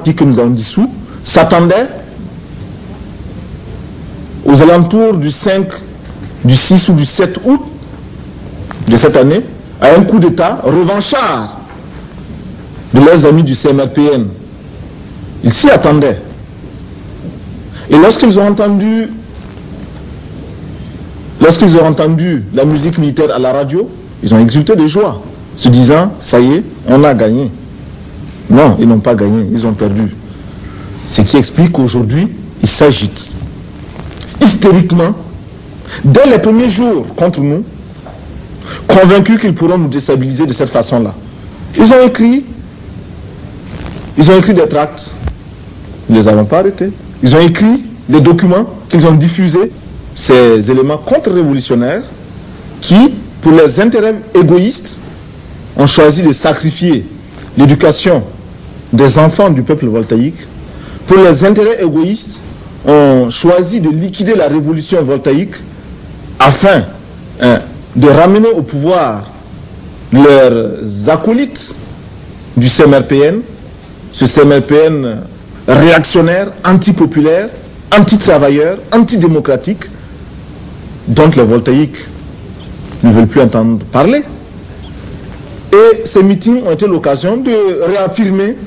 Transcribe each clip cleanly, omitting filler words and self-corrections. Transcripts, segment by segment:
parti que nous avons dissous s'attendait aux alentours du 5, du 6 ou du 7 août de cette année à un coup d'État revanchard de leurs amis du CMRPN. Ils s'y attendaient. Et lorsqu'ils ont entendu la musique militaire à la radio, ils ont exulté de joie, se disant, ça y est, on a gagné. Non, ils n'ont pas gagné, ils ont perdu. Ce qui explique qu'aujourd'hui, ils s'agitent. Hystériquement, dès les premiers jours contre nous, convaincus qu'ils pourront nous déstabiliser de cette façon-là. Ils ont écrit des tracts, nous ne les avons pas arrêtés. Ils ont écrit des documents qu'ils ont diffusés, ces éléments contre-révolutionnaires qui, pour leurs intérêts égoïstes, ont choisi de sacrifier l'éducation des enfants du peuple voltaïque. Pour leurs intérêts égoïstes, ont choisi de liquider la révolution voltaïque afin de ramener au pouvoir leurs acolytes du CMRPN, ce CMRPN réactionnaire, antipopulaire, anti-travailleur, antidémocratique, dont les voltaïques ne veulent plus entendre parler. Et ces meetings ont été l'occasion de réaffirmer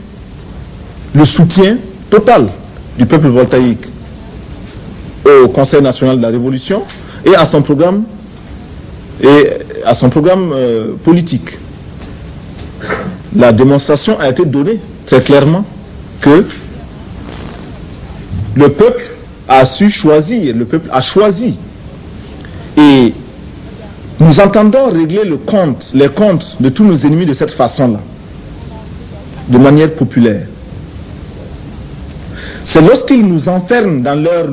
le soutien total du peuple voltaïque au Conseil national de la Révolution et à son programme politique. La démonstration a été donnée très clairement que le peuple a su choisir, le peuple a choisi. Et nous entendons régler les comptes de tous nos ennemis de cette façon-là, de manière populaire. C'est lorsqu'ils nous enferment dans leur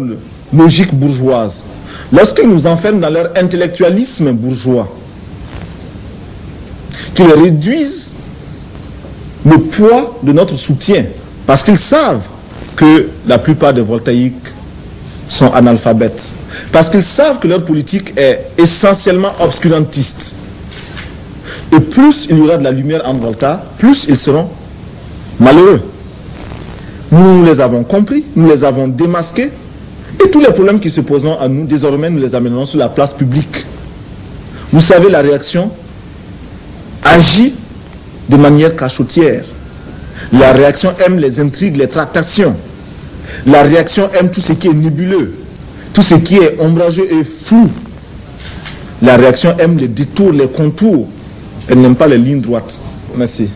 logique bourgeoise, lorsqu'ils nous enferment dans leur intellectualisme bourgeois, qu'ils réduisent le poids de notre soutien, parce qu'ils savent que la plupart des voltaïques sont analphabètes, parce qu'ils savent que leur politique est essentiellement obscurantiste. Et plus il y aura de la lumière en Volta, plus ils seront malheureux. Nous les avons compris, nous les avons démasqués, et tous les problèmes qui se poseront à nous, désormais, nous les amènerons sur la place publique. Vous savez, la réaction agit de manière cachotière. La réaction aime les intrigues, les tractations. La réaction aime tout ce qui est nébuleux, tout ce qui est ombrageux et flou. La réaction aime les détours, les contours. Elle n'aime pas les lignes droites. Merci.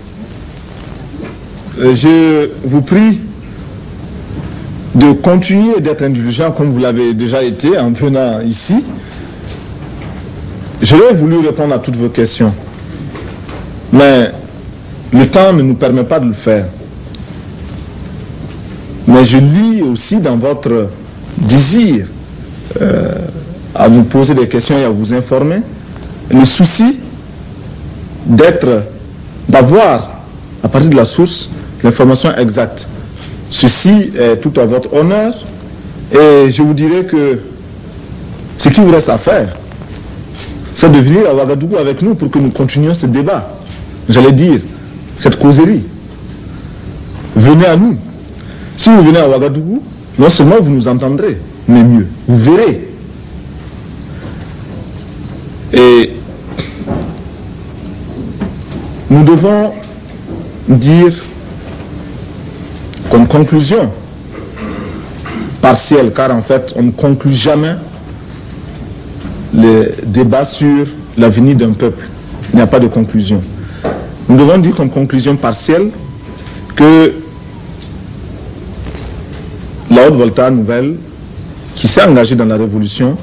Je vous prie de continuer d'être indulgent comme vous l'avez déjà été en venant ici. J'aurais voulu répondre à toutes vos questions, mais le temps ne nous permet pas de le faire. Mais je lis aussi dans votre désir à vous poser des questions et à vous informer, le souci d'avoir, à partir de la source, l'information exacte. Ceci est tout à votre honneur et je vous dirais que ce qui vous reste à faire, c'est de venir à Ouagadougou avec nous pour que nous continuions ce débat. J'allais dire, cette causerie. Venez à nous. Si vous venez à Ouagadougou, non seulement vous nous entendrez, mais mieux, vous verrez. Et nous devons dire comme conclusion partielle, car en fait on ne conclut jamais les débats sur l'avenir d'un peuple. Il n'y a pas de conclusion. Nous devons dire comme conclusion partielle que la Haute-Volta nouvelle, qui s'est engagée dans la révolution,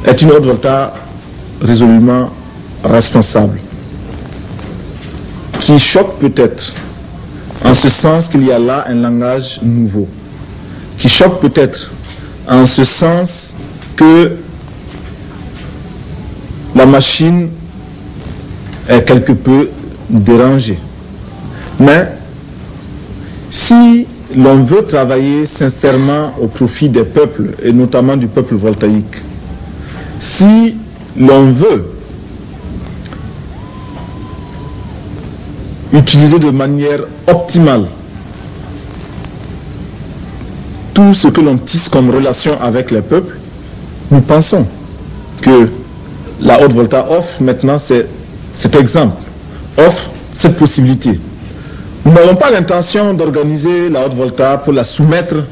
est une Haute-Volta résolument responsable, qui choque peut-être, en ce sens qu'il y a là un langage nouveau, qui choque peut-être en ce sens que la machine est quelque peu dérangée. Mais si l'on veut travailler sincèrement au profit des peuples, et notamment du peuple voltaïque, si l'on veut utiliser de manière optimale tout ce que l'on tisse comme relation avec les peuples, nous pensons que la Haute-Volta offre maintenant cet exemple, offre cette possibilité. Nous n'avons pas l'intention d'organiser la Haute-Volta pour la soumettre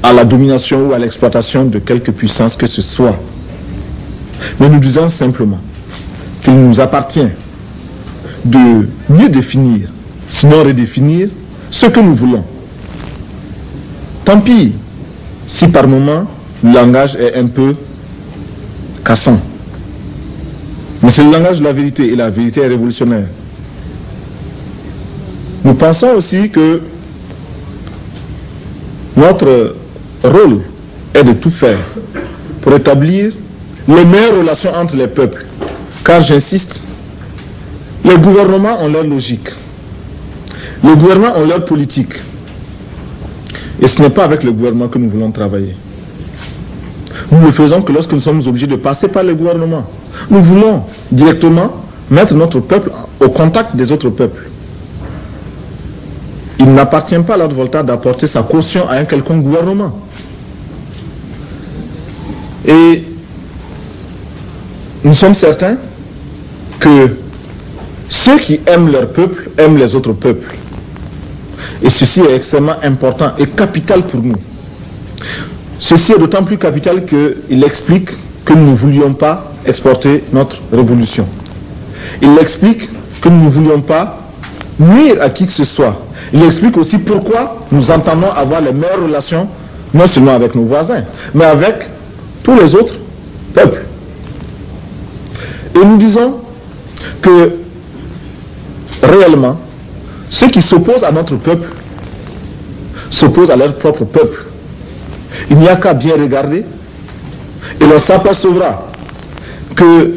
à la domination ou à l'exploitation de quelque puissance que ce soit. Mais nous disons simplement qu'il nous appartient de mieux définir, sinon redéfinir, ce que nous voulons. Tant pis si par moment le langage est un peu cassant. Mais c'est le langage de la vérité et la vérité est révolutionnaire. Nous pensons aussi que notre rôle est de tout faire pour établir les meilleures relations entre les peuples. Car j'insiste, les gouvernements ont leur logique. Les gouvernements ont leur politique. Et ce n'est pas avec le gouvernement que nous voulons travailler. Nous ne le faisons que lorsque nous sommes obligés de passer par le gouvernement. Nous voulons directement mettre notre peuple au contact des autres peuples. Il n'appartient pas à la Haute-Volta d'apporter sa caution à un quelconque gouvernement. Et nous sommes certains que ceux qui aiment leur peuple aiment les autres peuples. Et ceci est extrêmement important et capital pour nous. Ceci est d'autant plus capital qu'il explique que nous ne voulions pas exporter notre révolution. Il explique que nous ne voulions pas nuire à qui que ce soit. Il explique aussi pourquoi nous entendons avoir les meilleures relations, non seulement avec nos voisins, mais avec tous les autres peuples. Et nous disons que réellement, ceux qui s'opposent à notre peuple s'opposent à leur propre peuple. Il n'y a qu'à bien regarder et l'on s'apercevra que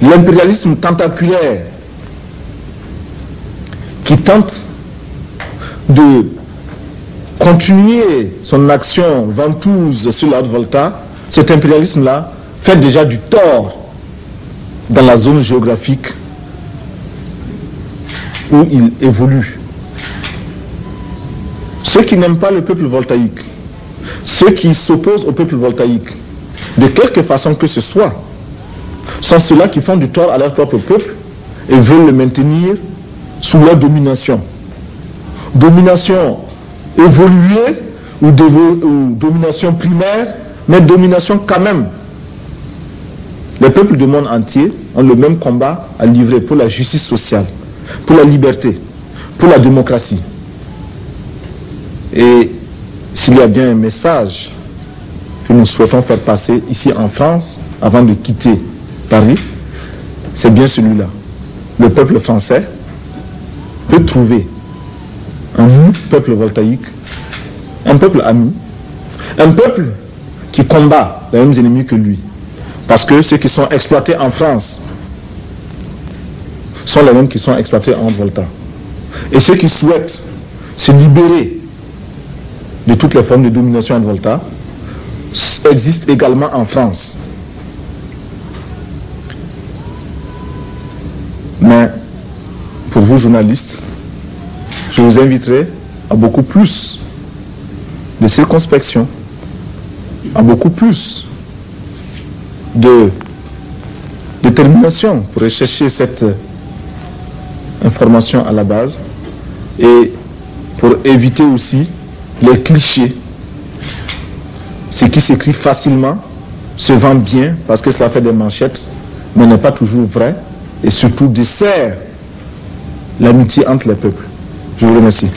l'impérialisme tentaculaire qui tente de continuer son action ventouse sur la Haute-Volta, cet impérialisme-là fait déjà du tort dans la zone géographique où il évolue. Ceux qui n'aiment pas le peuple voltaïque, ceux qui s'opposent au peuple voltaïque, de quelque façon que ce soit, sont ceux-là qui font du tort à leur propre peuple et veulent le maintenir sous leur domination. Domination évoluée ou domination primaire, mais domination quand même. Les peuples du monde entier ont le même combat à livrer pour la justice sociale, pour la liberté, pour la démocratie. Et s'il y a bien un message que nous souhaitons faire passer ici en France, avant de quitter Paris, c'est bien celui-là. Le peuple français peut trouver un peuple voltaïque, un peuple ami, un peuple qui combat les mêmes ennemis que lui. Parce que ceux qui sont exploités en France sont les mêmes qui sont exploités en Volta. Et ceux qui souhaitent se libérer de toutes les formes de domination en Volta existent également en France. Mais pour vous journalistes, je vous inviterai à beaucoup plus de circonspection, à beaucoup plus de détermination pour rechercher cette information à la base et pour éviter aussi les clichés. Ce qui s'écrit facilement se vend bien parce que cela fait des manchettes, mais n'est pas toujours vrai et surtout dessert l'amitié entre les peuples. Je vous remercie.